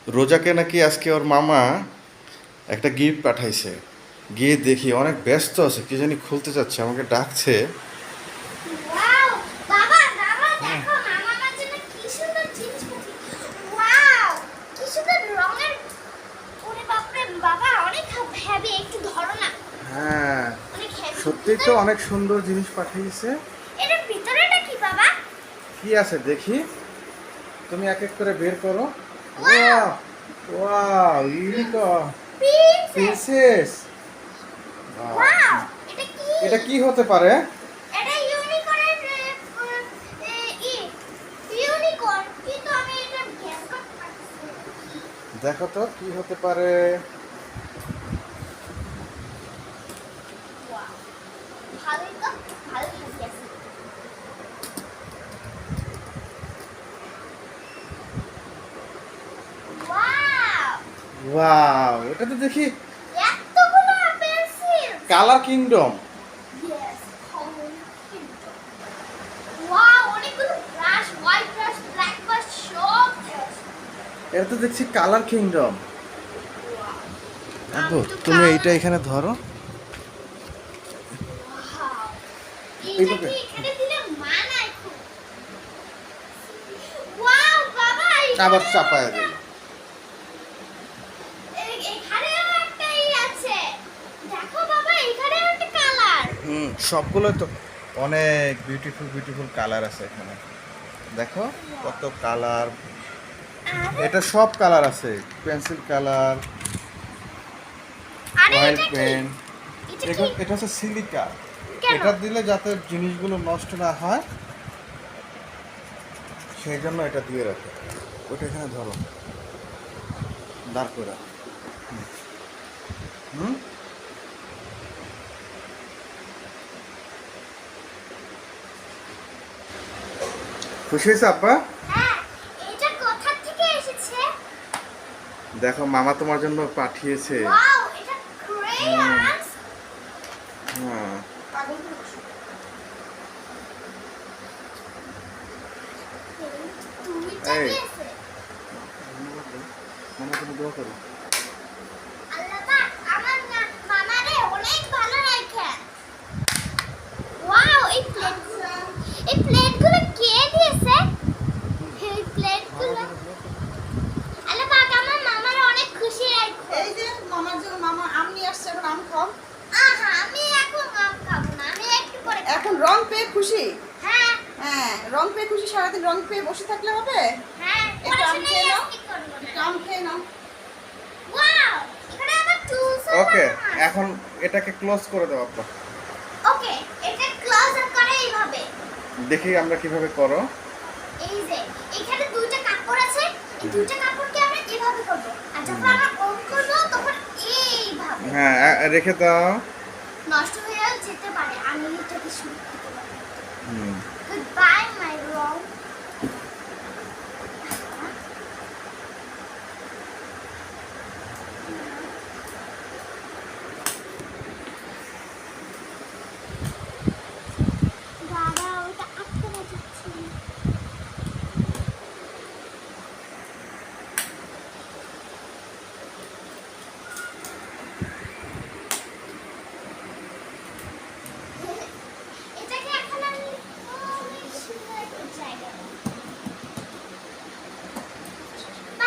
রোজাকে নাকি আজকে ওর মামা একটা গিফট পাঠাইছে। গিয়ে দেখি অনেক ব্যস্ত আছে, কি জানি খুলতে চাচ্ছে, আমাকে ডাকছে। ওয়াও বাবা বাবা দেখো মামা আমার জন্য কি সুন্দর জিনিস পাঠিয়েছে। ওয়াও কি সুন্দর রঙের। ওরে বাপরে বাবা অনেক হেভি, একটু ধরো না। হ্যাঁ, অনেক হেভি সত্যিই তো অনেক সুন্দর জিনিস পাঠিয়েছে। এটার ভিতরেটা কি বাবা? কি আছে দেখি, তুমি এক এক করে বের করো। Wow wow, wow, unicorn princess. Princess. Wow এটা কি? এটা কি হতে পারে? এটা ইউনিকর্নের ই ইউনিকর্ন, কিন্তু আমি এটা গ্যাস করতে পারছি না। দেখো তো কি হতে পারে। ওয়াও ভালোই তো, ভালোই গেছে। ওয়াও ওয়াও, এটা তো দেখি এতগুলো pencil. Colour kingdom. Yes wow অনেকগুলো brush, white brush, black brush, সব ব্রাশ। এটা তো দেখছি কালার কিংডম। আব্বু, তুমি এইটা এখানে ধরো। ওয়াও এটা এইভাবে কি এখানে দিলে মানায় খুব। ওয়াও বাবা আবার চাপায় দিল। এখানেও একটা আছে। দেখো বাবা এখানেও একটা কালার। সবগুলো তো অনেক বিউটিফুল বিউটিফুল কালার আছে এখানে। দেখো কত কালার। এটা সব কালার আছে, পেন্সিল কালার, আরে অয়েল এটা কি? পেন। এটা এটা কি? এটা হচ্ছে সিলিকা। কেন? এটা দিলে যাতে জিনিসগুলো নষ্ট না হয় সেই জন্য এটা দিয়ে রাখে। ওটা এখানে ধরো, দাঁড় করে। হুম, খুশি হয়েছে আব্বা? হ্যাঁ, এটা কোথা থেকে এসেছে? দেখো মামা তোমার জন্য পাঠিয়েছে। ওয়াও, এটা crayons। হ্যাঁ, তুমি এই চালিয়েছে। মামা তুমি দোয়া করো। আল্লাহ পাক আমার না মামারে অনেক ভালো রাখে। ওয়াও, এই প্লেটগুলো কে দিয়েছে? এই প্লেটগুলো আল্লাহ পাক আমার মামারে অনেক খুশি রাখো। এই যে মামার জন্য মামা আম নিয়ে আসছে, এখন আম খাও। আহা, আমি এখন আম খাবো না, আমি একটু পরে খাবো। এখন রং পেয়ে খুশি। হ্যাঁ হ্যাঁ, রং পেয়ে খুশি, সারাদিন রং পেয়ে বসে থাকলে হবে। হ্যাঁ, একটু আম পড়াশোনায় খেয়ে নাও। আজকে করবো একটু না। আম খেয়ে নাও। ওয়াও, এখানে আবার টুলস ওকে, এখন এটাকে ক্লোজ করে দাও আব্বা। ওকে, এটা ক্লোজ আপ করে এইভাবে। দেখি আমরা কিভাবে করো। এই যে এখানে দুইটা কাপড় আছে, এই দুইটা কাপড়কে আমরা এভাবে করব, আর যখন আমরা অন করব তখন এইভাবে। হ্যাঁ, রেখে দাও। নষ্ট হয়ে যেতে পারে, আমি এটাকে শুরু করতে পারি। হুম। Good by my wrong